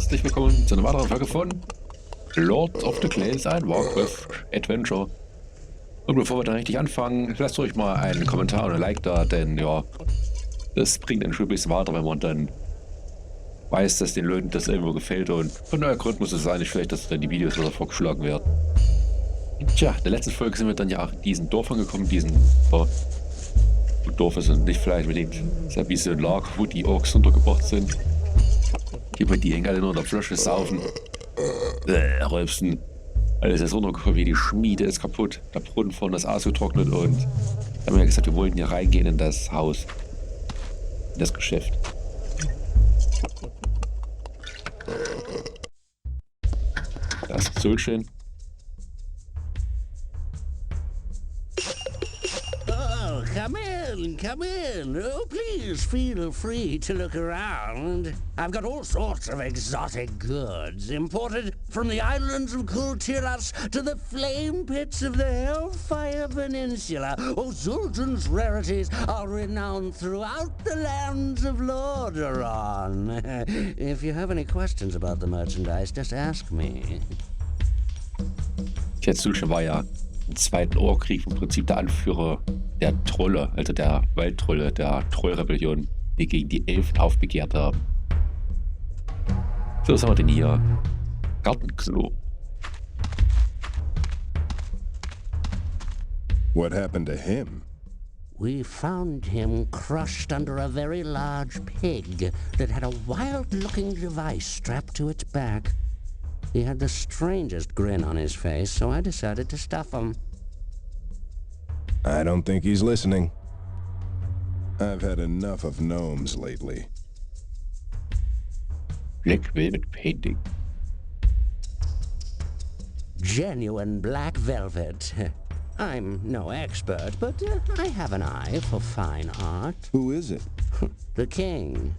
herzlich willkommen zu einer weiteren Folge von Lord of the Clays, ein Warcraft Adventure. Und bevor wir dann richtig anfangen, lasst euch mal einen Kommentar oder ein Like da, denn ja, das bringt einen schon ein bisschen weiter, wenn man dann weiß, dass den Leuten das irgendwo gefällt, und von neuer Grund muss es sein, nicht vielleicht, dass dann die Videos wieder vorgeschlagen werden. Tja, in der letzten Folge sind wir dann ja in diesen Dorf angekommen, Dorf ist nicht vielleicht unbedingt sehr wie so ein Lager, wo die Orks untergebracht sind. Die hängen alle nur in der Flasche, saufen, rülpsen. Alles ist runtergekommen, wie die Schmiede ist kaputt, der Brunnen vorne ist ausgetrocknet, und dann haben wir gesagt, wir wollten hier reingehen in das Haus, in das Geschäft. Das ist so schön. Come in. Oh, please feel free to look around. I've got all sorts of exotic goods imported from the islands of Kultiras to the flame pits of the Hellfire Peninsula. Oh, Zultan's rarities are renowned throughout the lands of Lordaeron. If you have any questions about the merchandise, just ask me. Zultan war ja im Zweiten Orkkrieg im Prinzip der Anführer der Trolle, also der Waldtrolle, der Trollrebellion, die gegen die Elfen aufbegehrt haben. So, was haben wir denn hier? Gartenklo. What happened to him? We found him crushed under a very large pig that had a wild-looking device strapped to its back. He had the strangest grin on his face, so I decided to stuff him. I don't think he's listening. I've had enough of gnomes lately. Black velvet painting. Genuine black velvet. I'm no expert, but I have an eye for fine art. Who is it? The king.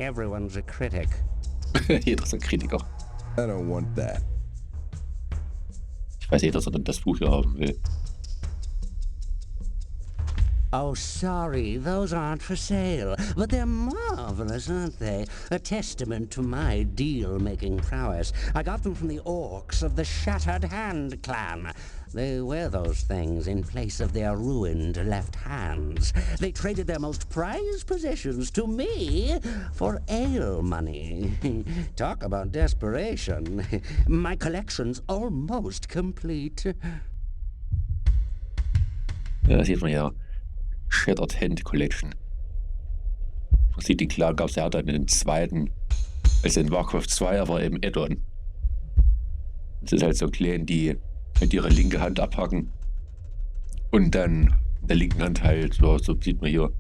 Everyone's a critic. Jeder ist ein Kritiker. I don't want that. Ich weiß nicht, dass er denn das Buch hier haben will. Oh, sorry, those aren't for sale, but they're marvelous, aren't they? A testament to my deal-making prowess. I got them from the orcs of the Shattered Hand clan. They wear those things in place of their ruined left hands. They traded their most prized possessions to me for ale money. Talk about desperation. My collection's almost complete. Ja, das sieht man ja. Shattered Hand Collection. Sieht die klar, gab es ja dann in den zweiten, also in Warcraft 2, aber im Add-on. Es ist halt so klein, die mit ihrer linke Hand abhacken und dann in der linken Hand halt, so sieht man hier,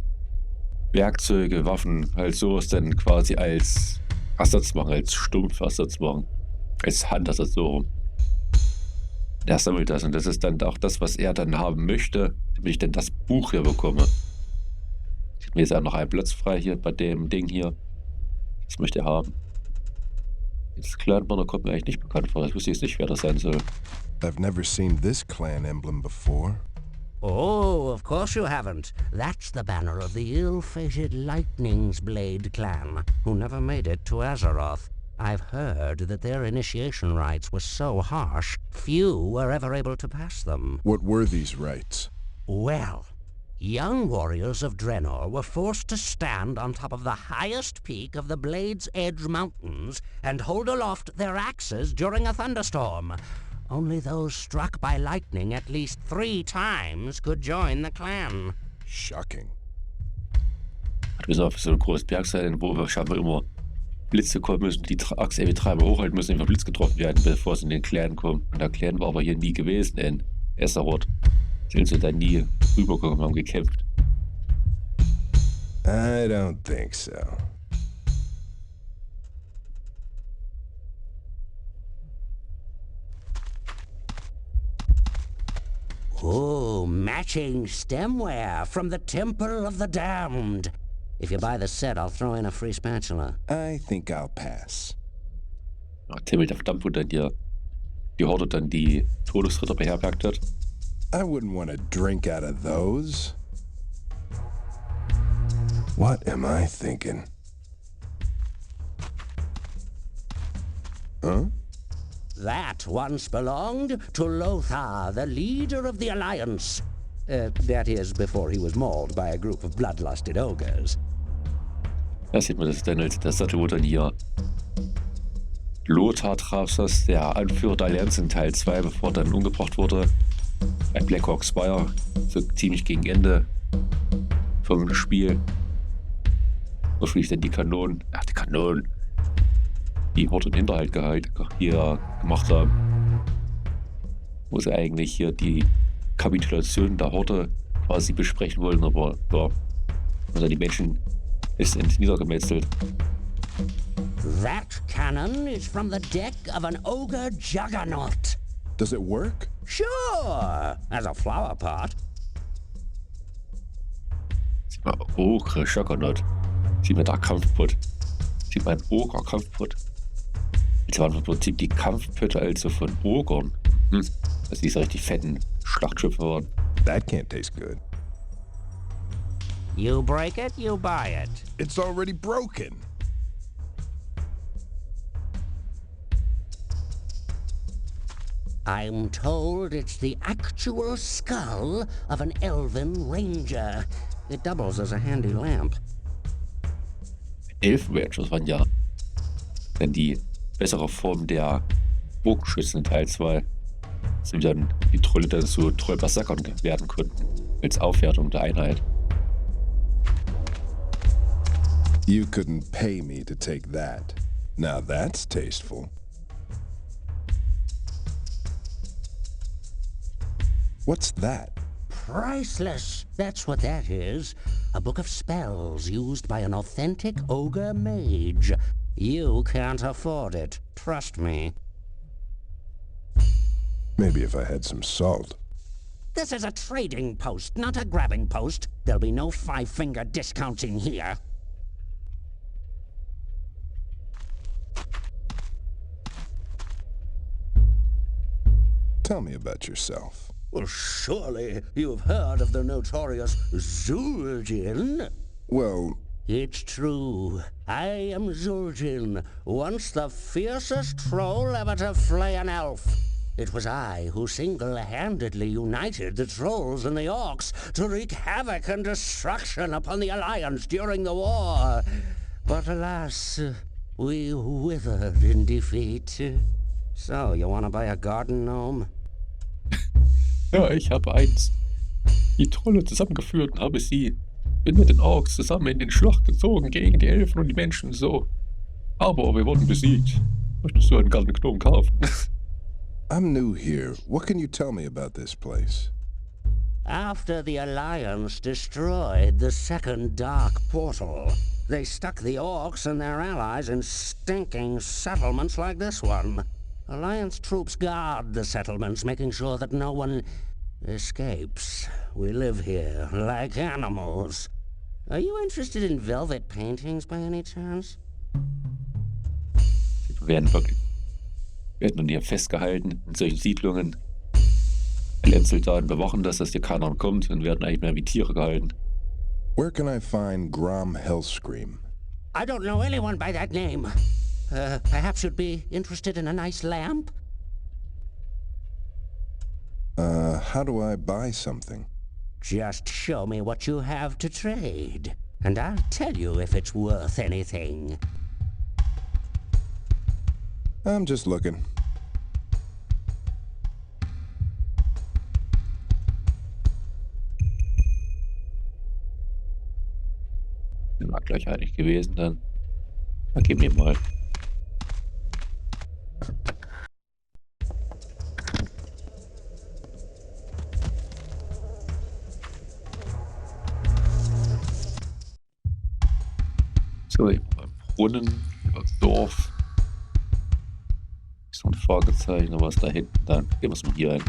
Werkzeuge, Waffen, halt sowas dann quasi als Ersatz machen, als Stumpfersatz machen, als Handersatz so rum. Der sammelt das, und das ist dann auch das, was er dann haben möchte, damit ich dann das Buch hier bekomme. Mir ist ja noch ein Platz frei hier bei dem Ding hier. Das möchte er haben. Das Clan-Banner kommt mir eigentlich nicht bekannt vor. Ich wusste jetzt nicht, wer das sein soll. I've never seen this clan emblem before. Oh, of course you haven't. That's the banner of the ill-fated Lightning's Blade clan, who never made it to Azeroth. I've heard that their initiation rites were so harsh, few were ever able to pass them. What were these rites? Well, young warriors of Draenor were forced to stand on top of the highest peak of the Blade's Edge Mountains and hold aloft their axes during a thunderstorm. Only those struck by lightning at least 3 times could join the clan. Shocking. Bis auf so ein großes Berg sein, wo wir scheinbar immer Blitze kommen müssen, die Achse-Betreiber hochhalten müssen, einfach Blitz getroffen werden, bevor sie in den Clan kommen. Und der Clan war aber hier nie gewesen in Azeroth. Sind sie da nie rübergekommen, haben gekämpft. I don't think so. Oh, matching stemware from the Temple of the Damned. If you buy the set, I'll throw in a free spatula. I think I'll pass. Ja, Tempel der Verdammten, wo dann die Horde dann die Todesritter beherbergt hat. I wouldn't want to drink out of those. What am I thinking? Huh? That once belonged to Lothar, the leader of the Alliance. That is, before he was mauled by a group of bloodlusted ogres. Da sieht man das dann als der Seite, wo dann hier Lothar Travsas, der Anführer der Allianz in Teil 2, bevor er dann umgebracht wurde, bei Black Ops 2, so ziemlich gegen Ende vom Spiel. Wo schließlich dann die Kanonen, die Horde im Hinterhalt hier gemacht haben. Wo sie eigentlich hier die Kapitulation der Horde quasi besprechen wollten, aber ja, also die Menschen ist niedergemetzelt. That cannon is from the deck of an ogre juggernaut. Does it work? Sure, as a flower pot. Sieht man Ogre Juggernaut. Sieht man da Kampfpot. Sieht man Ogre Kampfpot. Jetzt waren im Prinzip die Kampfpötte also von Ogern. Dass diese richtig fetten Schlachtschiffe waren. That can't taste good. You break it, you buy it. It's already broken. I'm told it's the actual skull of an elven ranger. It doubles as a handy lamp. Elfenrangers waren ja dann die bessere Form der Bogenschützen in Teil 2. Dass dann die Trolle dann so Trollberserkern werden konnten. Als Aufwertung der Einheit. You couldn't pay me to take that. Now that's tasteful. What's that? Priceless, that's what that is. A book of spells used by an authentic ogre mage. You can't afford it, trust me. Maybe if I had some salt. This is a trading post, not a grabbing post. There'll be no five-finger discounts in here. Tell me about yourself. Well, surely you've heard of the notorious Zul'jin? Well, It's true. I am Zul'jin, once the fiercest troll ever to flay an elf. It was I who single-handedly united the trolls and the orcs to wreak havoc and destruction upon the Alliance during the war. But alas, we withered in defeat. So, you want to buy a garden gnome? Ja, ich habe eins. Die Trolle zusammengeführt und habe sie. Bin mit den Orks zusammen in den Schlacht gezogen gegen die Elfen und die Menschen so. Aber wir wurden besiegt. Möchtest du einen Garten Gnome kaufen? I'm new here. What can you tell me about this place? After the Alliance destroyed the second Dark Portal, they stuck the orcs and their allies in stinking settlements like this one. Alliance troops guard the settlements, making sure that no one escapes. We live here like animals. Are you interested in velvet paintings by any chance? Wir werden dann hier festgehalten in solchen Siedlungen. Einzeldaten bewachen das, dass hier keiner kommt und werden eigentlich mehr wie Tiere gehalten. Where can I find Grom Hellscream? I don't know anyone by that name. Perhaps you'd be interested in a nice lamp? How do I buy something? Just show me what you have to trade, and I'll tell you if it's worth anything. I'm just looking. War gleich einig gewesen dann. Na, gib mir mal. So, beim Brunnen, über das Dorf. So ein Fragezeichen, aber was da hinten dann? Gehen wir es mal hier ein.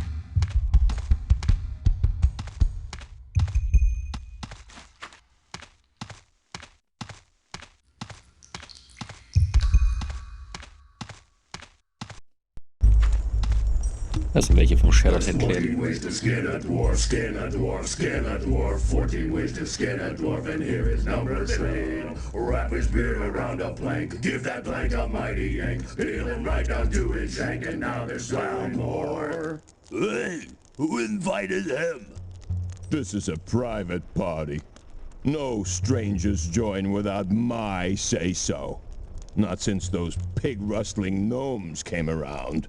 Das sind welche vom Shattered Hand 14 Clan. ways to skin a dwarf, skin a dwarf, skin a dwarf. 14 ways to skin a dwarf, and here is number 13. Wrap his beard around a plank, give that plank a mighty yank. Peel him right down to his shank, and now there's 12 more. Hey, who invited him? This is a private party. No strangers join without my say-so. Not since those pig-rustling gnomes came around.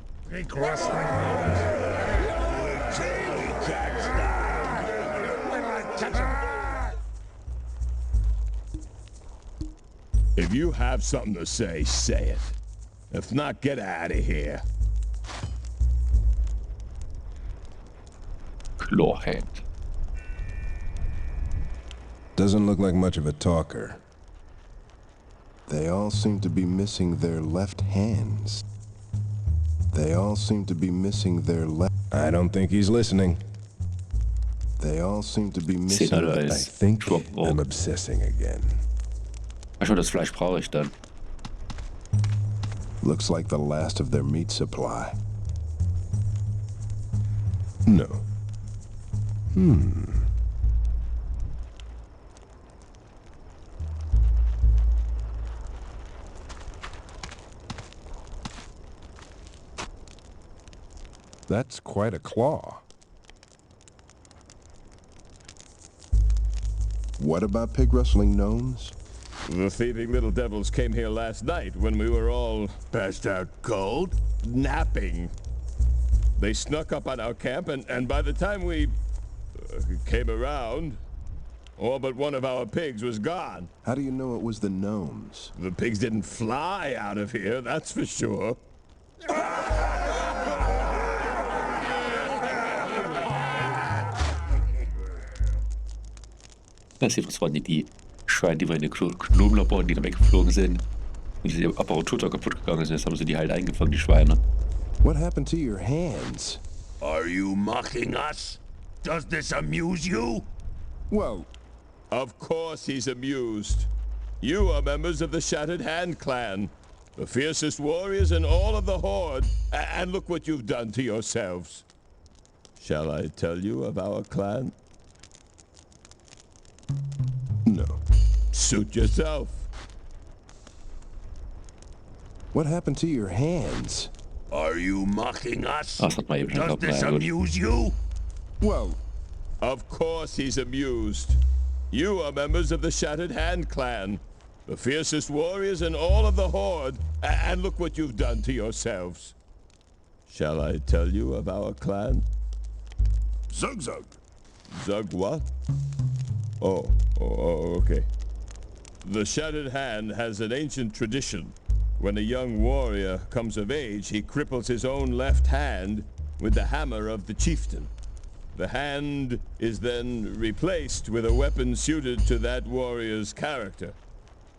If you have something to say, say it. If not, get out of here. Clawhand. Doesn't look like much of a talker. They all seem to be missing their left hands. They all seem to be missing their left... I don't think he's listening. They all seem to be missing... I think I'm obsessing again. Ach schon, das Fleisch brauche ich dann. Looks like the last of their meat supply. No. That's quite a claw. What about pig rustling gnomes? The thieving little devils came here last night when we were all Passed out cold? napping. They snuck up on our camp, and by the time we came around, all but one of our pigs was gone. How do you know it was the gnomes? The pigs didn't fly out of here, that's for sure. Das waren die Schweine, die wir in den Gnomenlabor, die da weggeflogen sind. Und die Apparatur da kaputt gegangen ist. Jetzt haben sie die halt eingefangen, die Schweine. What happened to your hands? Are you mocking us? Does this amuse you? Well, Of course he's amused. You are members of the Shattered Hand clan, the fiercest warriors in all of the Horde, and look what you've done to yourselves. Shall I tell you of our clan? no. Suit yourself. What happened to your hands? Are you mocking us? Ah, das hat man eben schon Does gehabt. this Naja, gut. amuse you? Well, Of course he's amused. You are members of the Shattered Hand clan, the fiercest warriors in all of the Horde, and look what you've done to yourselves. Shall I tell you of our clan? Zug zug. Zug what? Oh, okay. The Shattered Hand has an ancient tradition. When a young warrior comes of age, he cripples his own left hand with the hammer of the chieftain. The hand is then replaced with a weapon suited to that warrior's character.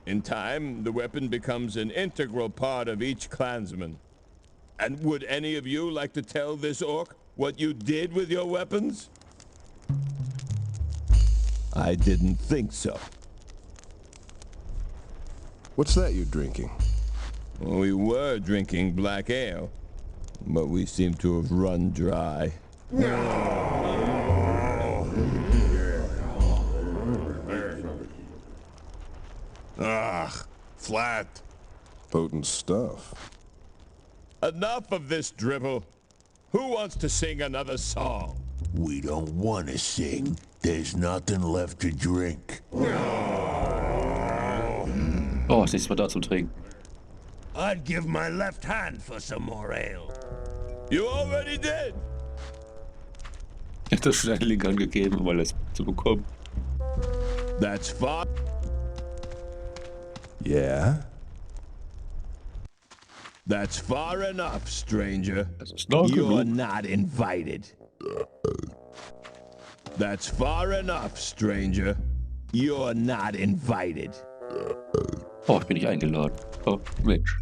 In time, the weapon becomes an integral part of each clansman. And would any of you like to tell this orc what you did with your weapons? I didn't think so. what's that you're drinking? We were drinking black ale, but we seem to have run dry. Ugh, flat. Potent stuff. Enough of this dribble. Who wants to sing another song? We don't want to sing. There's nothing left to drink. Oh, ist nichts mehr da zum Trinken. I'd give my left hand for some more ale. You already did. Ich hab das schon einen Link angegeben, um alles zu bekommen. That's fine. Yeah? That's far enough, stranger. Das ist noch You're genug. not invited. That's far enough, stranger. You're not invited. Oh, ich bin nicht eingeladen. Oh, Mensch.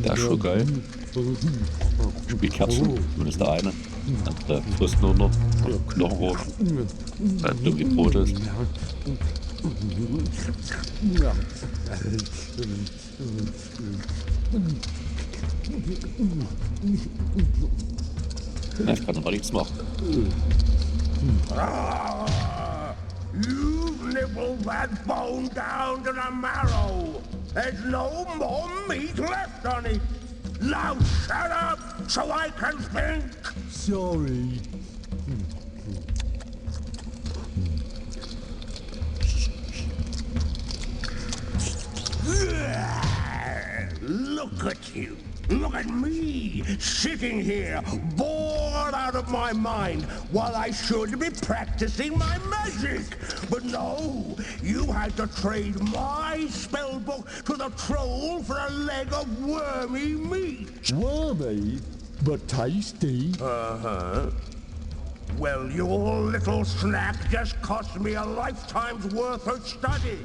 Das ist schon geil. Spielt Kerzen, zumindest der eine. Der andere frisst nur noch Knochenrot. Weil es irgendwie Brot ist. Ja, ich kann aber nichts machen. You've nibbled that bone down to the marrow. There's no more meat left on it. Now shut up so I can think. Sorry. Look at you. Look at me, sitting here, bored out of my mind, while I should be practicing my magic. But no, you had to trade my spellbook to the troll for a leg of wormy meat. Wormy, but tasty. Uh-huh. Well, your little snack just cost me a lifetime's worth of study.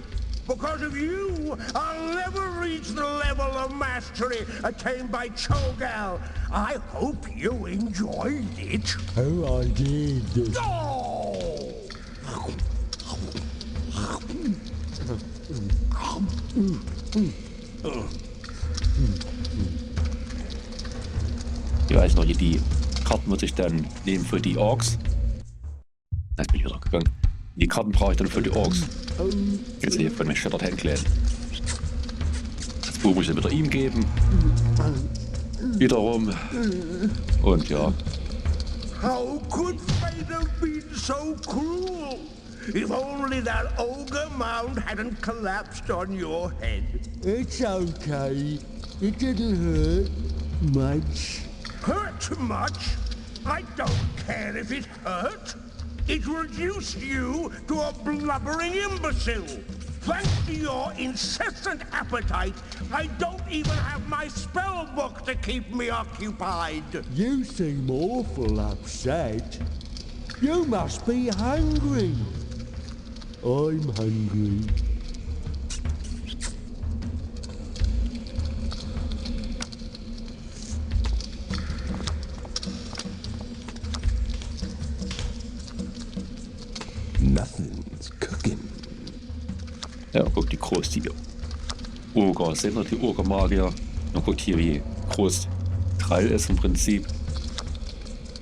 Because of you, I'll never reach the level of mastery attained by Cho'Gall. I hope you enjoyed it. Oh, I did. Oh! Ich weiß noch, die Karten muss ich dann nehmen für die Orks. Jetzt bin ich wieder gegangen. Die Karten brauche ich dann für die Orks. Jetzt hier von mir Shattered Hand Clan. Das Buch muss ich dann wieder ihm geben. Wiederum. Und ja. How could fate have been so cruel? If only that ogre mound hadn't collapsed on your head. It's okay. It didn't hurt much. Hurt much? I don't care if it hurt. It reduced you to a blubbering imbecile. Thanks to your incessant appetite, I don't even have my spell book to keep me occupied. You seem awful upset. You must be hungry. I'm hungry. Nothing's cooking. Ja, guck, die groß die Oger sind und die Ogermagier. Und guckt hier, wie groß Trall ist im Prinzip.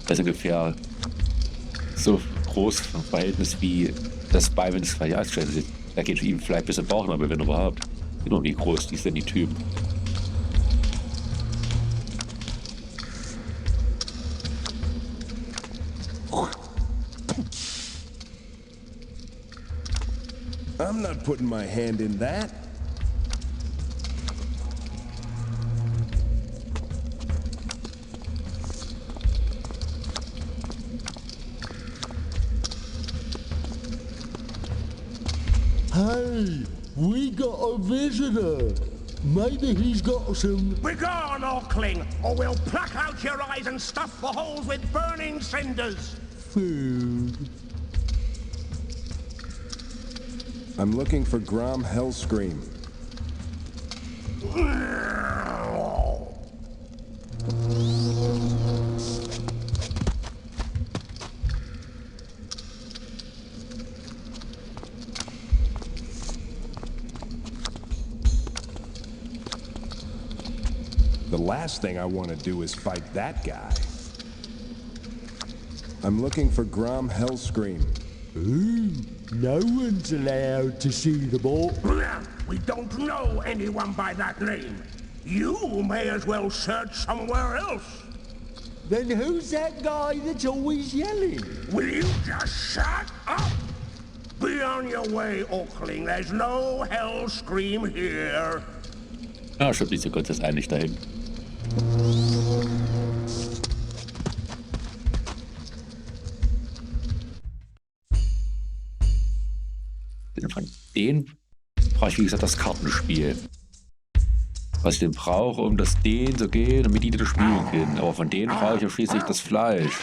Das ist ungefähr so groß im Verhältnis wie das Bein, wenn es eingestellt ist. Da geht für ihn vielleicht bis zum Bauchnabel, wenn überhaupt. Genau, wie groß die sind, die Typen. I'm not putting my hand in that. Hey, we got a visitor. Maybe he's got some... Begone, Orkling, or we'll pluck out your eyes and stuff the holes with burning cinders. food. I'm looking for Grom Hellscream. The last thing I want to do is fight that guy. I'm looking for Grom Hellscream. Ooh, no one's allowed to see the ball. We don't know anyone by that name. You may as well search somewhere else. Then who's that guy that's always yelling? Will you just shut up? Be on your way, Orkling. There's no hell scream here. Ah, stimmt nicht so kurz, ist eigentlich dahin. Von denen brauche ich, wie gesagt, das Kartenspiel. Was ich denn brauche, um das denen zu gehen, damit die das spielen können. Aber von denen brauche ich ja schließlich das Fleisch.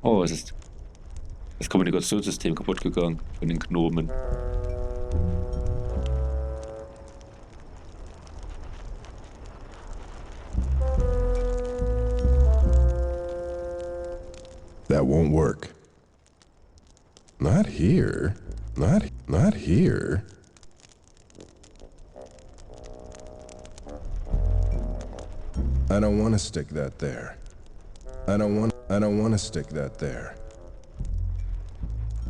Oh, es ist das Kommunikationssystem kaputt gegangen von den Gnomen. That won't work. Not here. Not here. I don't want to stick that there. I don't want to stick that there.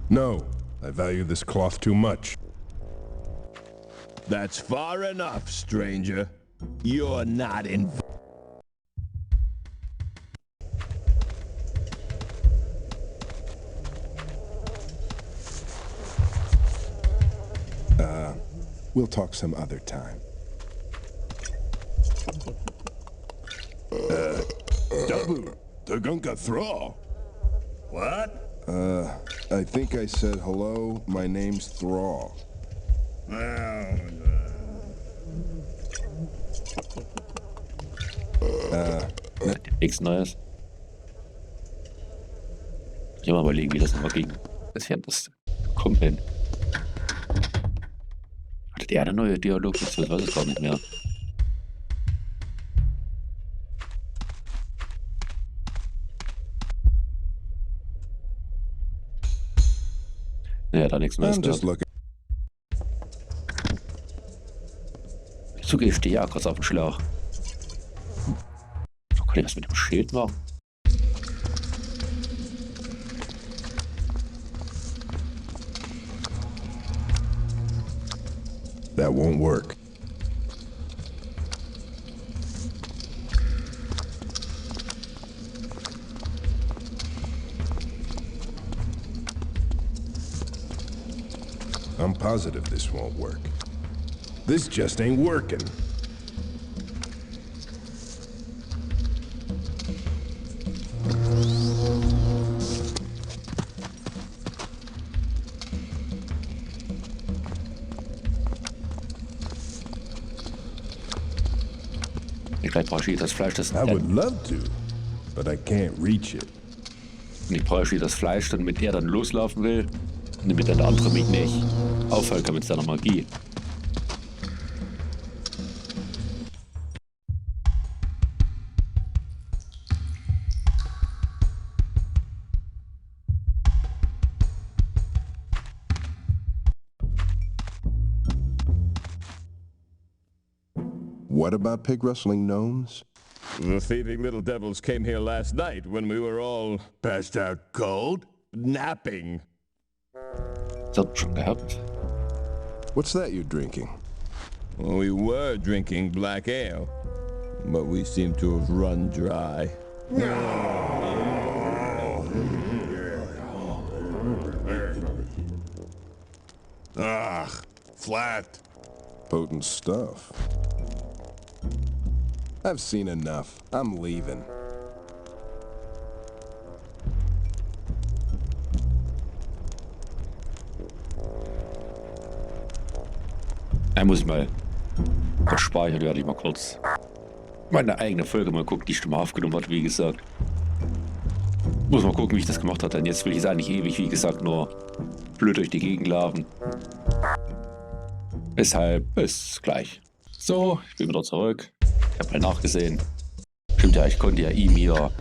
No, I value this cloth too much. That's far enough, stranger. You're not in... We'll talk some other time. Dabu, the gunka thraw. What? I think I said hello, my name's Thrall. Nichts Neues. Ich muss mal überlegen, wie das nochmal ging. Das hier das kommt hin. Hatte der eine neue Dialog? Ich weiß es gar nicht mehr. Naja, da nichts Neues. I'm just looking. So gehe ich ja kurz auf den Schlag. So kann ich was mit dem Schild machen. That won't work. I'm positive this won't work. This just ain't working. Gleich brauche ich das Fleisch, das I would love to, but I can't reach it. und ich brauche das Fleisch, damit er dann loslaufen will, und damit dann der andere mich nicht aufhält mit seiner Magie. What about pig rustling gnomes? The thieving little devils came here last night when we were all Passed out cold? napping. Das hat schon gehabt. What's that you're drinking? Well, we were drinking black ale, but we seem to have run dry. Ugh, flat. Potent stuff. I've seen enough. I'm leaving. Da muss ich mal speichern, werde ich mal kurz meine eigene Folge mal gucken, die Stimme aufgenommen hat, wie gesagt. Muss mal gucken, wie ich das gemacht habe, denn jetzt will ich es eigentlich ewig, wie gesagt, nur blöd durch die Gegend laufen. Deshalb bis gleich. So, ich bin wieder zurück. Ich habe mal nachgesehen. Stimmt ja, ich konnte ja ihm hier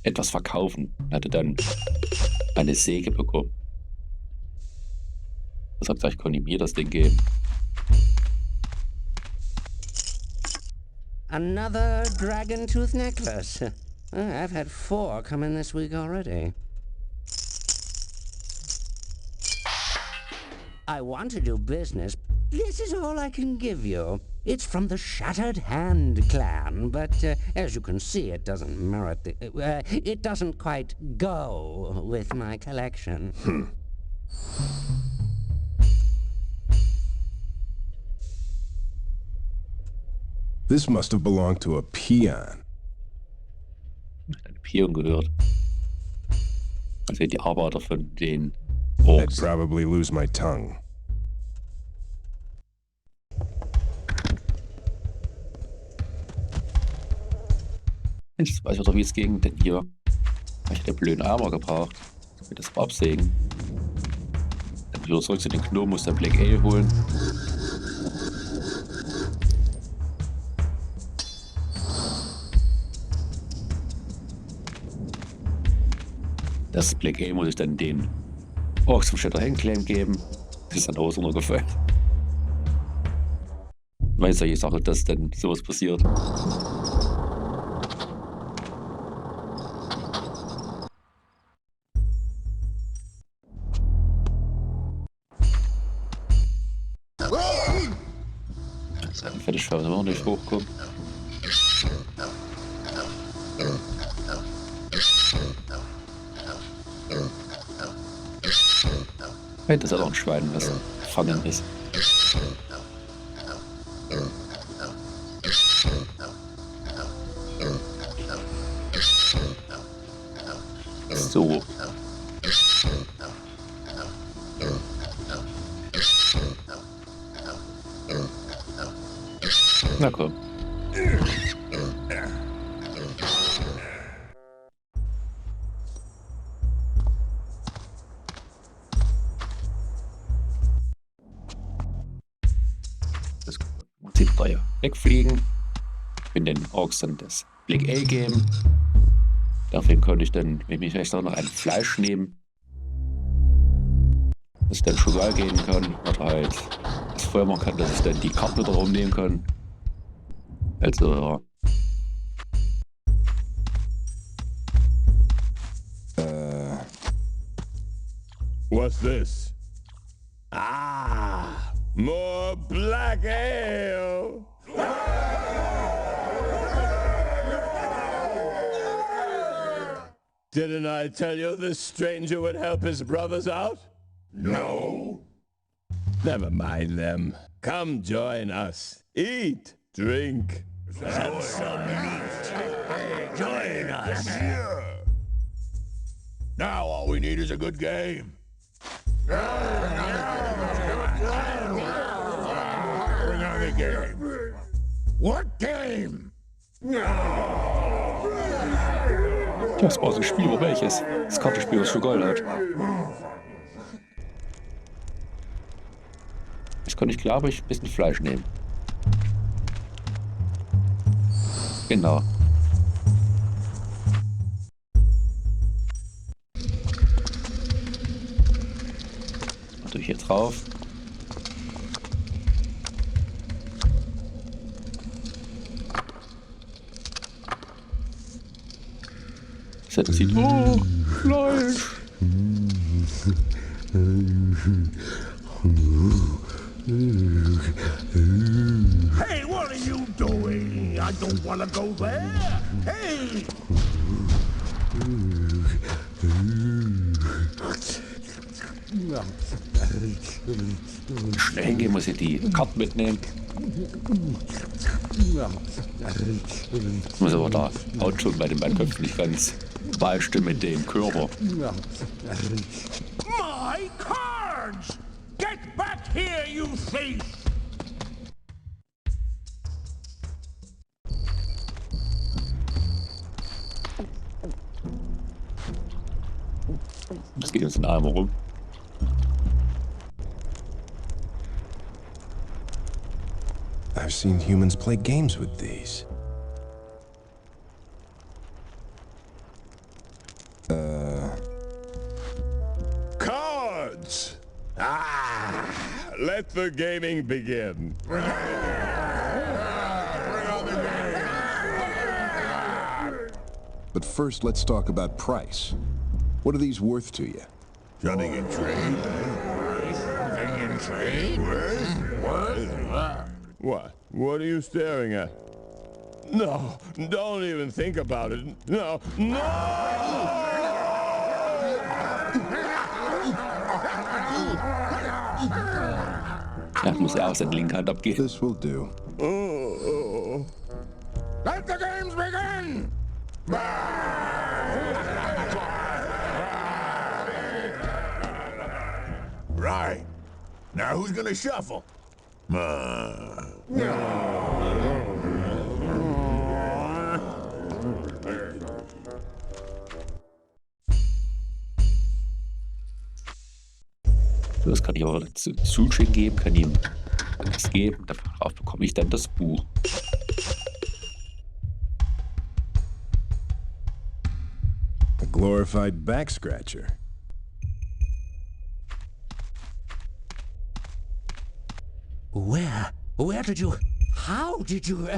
etwas verkaufen. Er hatte dann eine Säge bekommen. Das hat gesagt, ich konnte ihm hier das Ding geben. Another dragon tooth necklace. I've had 4 come in this week already. I want to do business. This is all I can give you. It's from the Shattered Hand clan, but as you can see, it doesn't merit the... it doesn't quite go with my collection. This must have belonged to a peon. Ein Pion gehört. Also die Arbeiter von den I'd Orks. probably lose my tongue. Jetzt weiß ich doch, wie es ging, denn hier habe ich den blöden Armer gebraucht. Ich will das mal absägen. Dann wieder zurück zu den Gnomen, muss der Black Ale holen. Das Black Ale muss ich dann den Orks zum Shatterhand-Claim geben. Das ist dann auch so runtergefallen. Weiß solche Sache, dass denn sowas passiert. Fertig schauen, wenn wir nicht hochkommen. Hey, das ist aber auch ein Schwein, was gefangen ist. So. Na komm. Das Prinzip da ja wegfliegen. In den Orks dann das Blick A geben. Dafür könnte ich dann, wenn ich mich recht noch ein Fleisch nehmen, dass ich dann Cheval gehen kann, oder halt das Feuer machen kann, dass ich dann die Karte da rumnehmen kann. Also, ja. What's this? Ah, more black ale. Didn't I tell you this stranger would help his brothers out? No. Never mind them. Come join us. Eat, drink. Have some meat. Join us. Now all we need is a good game. Bring on the game. What game? Das war so ein Spiel, wo welches? Das Kartenspiel, was schon Gold hat. Jetzt kann ich, glaube ich, ein bisschen Fleisch nehmen. Genau. Und hier drauf. Das sieht, oh, Fleisch. Hey, what are you doing? I don't want to go there. Hey! Schnell hingehen, muss ich die Karten mitnehmen. Ich muss aber da haut schon bei den beiden Köpfen nicht ganz beistimmen mit dem Körper. My cards! Get back here, you thief! Das geht uns in den Arm rum. I've seen humans play games with these. Cards! Ah! Let the gaming begin. Bring on the game. But first, let's talk about price. What are these worth to you? Something in trade? Something in trade? What? What are you staring at? No, don't even think about it. No, no! Ja, muss ja auch seine linke Hand abgeben. This will do. Oh. Let the games begin! Right. Now who's gonna shuffle? Das kann ich aber zu Zuschicken geben, kann ihm das geben. Darauf bekomme ich dann das Buch. A glorified back scratcher. Where did you... How did you...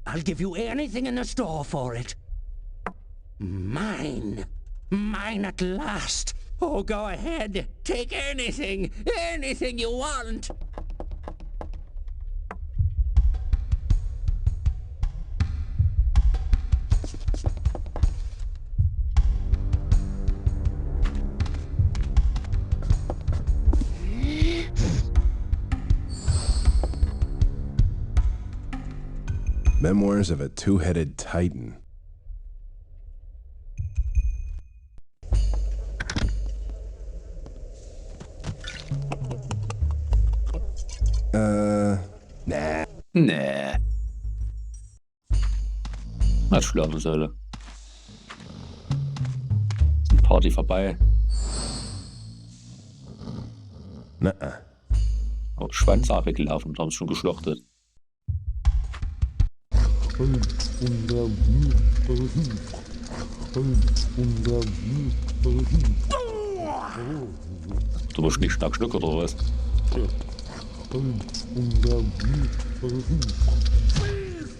I'll give you anything in the store for it. Mine. Mine at last. Oh, go ahead. Take anything. Anything you want. Memoirs of a Two-Headed Titan. Nah. Nee. Mal schlafen soll. Die Party vorbei. Na. Aber Schwanz abgelaufen und haben es schon geschlachtet. Du musst nicht Schnack Schnuck oder was? Please,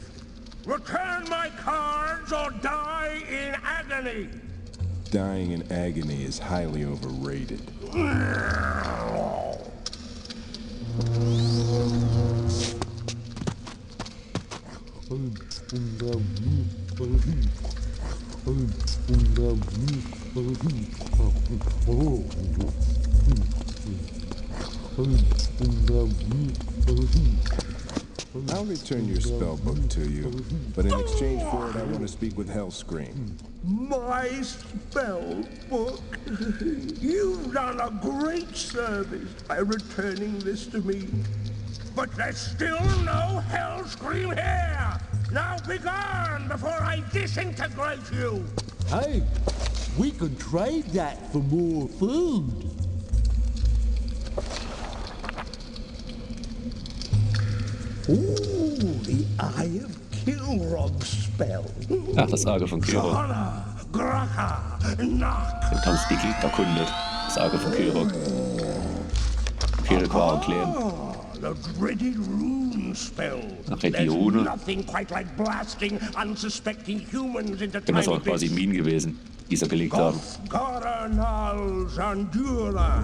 return my cards or die in agony. Dying in agony is highly overrated. I'll return your spell book to you, but in exchange for it, I want to speak with Hellscream. My spell book. You've done a great service by returning this to me. But there's still no Hellscream here! Now be gone before I disintegrate you! Hey, we could trade that for more food. Ooh, the Eye of Kilrog spell. Ach, das Auge von Kilrog. Honor, Graka, Knock. Und haben sie die Gegner erkundet. Das Auge von Kilrog. Kilrog war ein Clan. The dreaded rune spell. Ach, die There's Rune. nothing quite like blasting unsuspecting humans into Denn das tiny war quasi bits. Minen gewesen, die sie gelegt haben. Garanal Zandura.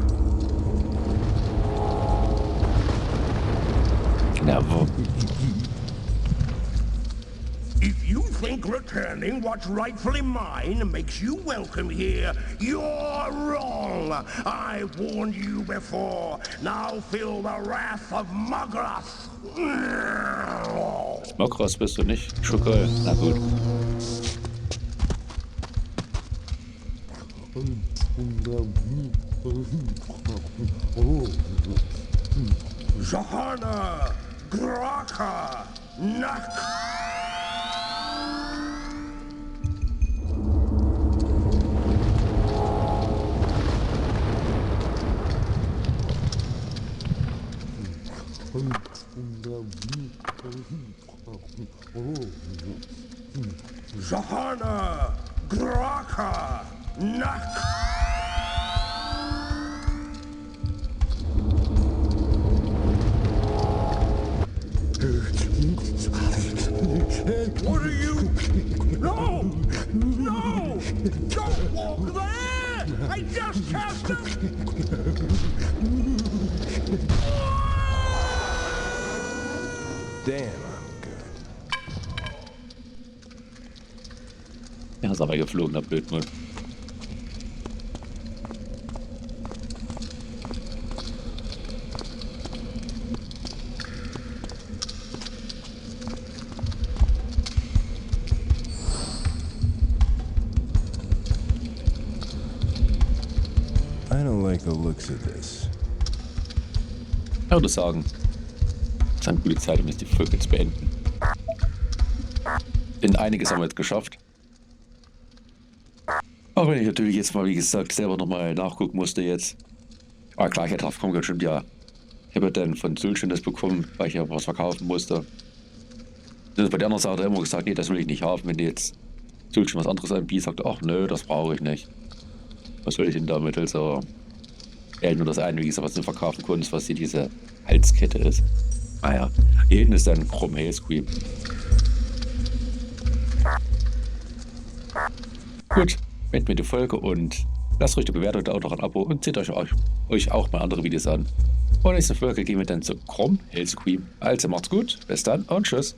Ja, wo? If you think returning what's rightfully mine makes you welcome here, you're wrong. I warned you before. Now feel the wrath of Mograth. Mokras bist du nicht? Schukal. Na gut. Zahana, Graka, Nak. Zahana, Graka, Nak. What are you? No! No! Don't walk there! I just cast him! Damn, I'm good. Ja, ist aber geflogen, der Blödmann. I don't like the looks of this. Ich würde sagen, es ist eine gute Zeit, um jetzt die Folge zu beenden. Denn einiges haben wir jetzt geschafft. Auch wenn ich natürlich jetzt mal, wie gesagt, selber nochmal nachgucken musste jetzt. Aber klar, ich hätte drauf kommen können, stimmt ja. Ich habe ja dann von Zwischensequenzen das bekommen, weil ich ja was verkaufen musste. Und bei der anderen Seite hat er immer gesagt, nee, das will ich nicht haben. Wenn die jetzt Zwischensequenzen was anderes anbietet, sagt er, ach nö, das brauche ich nicht. Was will ich denn damit? Also, Nur das eine, wie gesagt, was du verkaufen konntest, was hier diese Halskette ist. Naja, hier hinten ist dann Chrome Hailscream. Gut, beenden wir die Folge und lasst ruhig eine Bewertung da, auch noch ein Abo und seht euch auch mal andere Videos an. Und nächste Folge gehen wir dann zu Chrome Hailscream. Also macht's gut, bis dann und tschüss.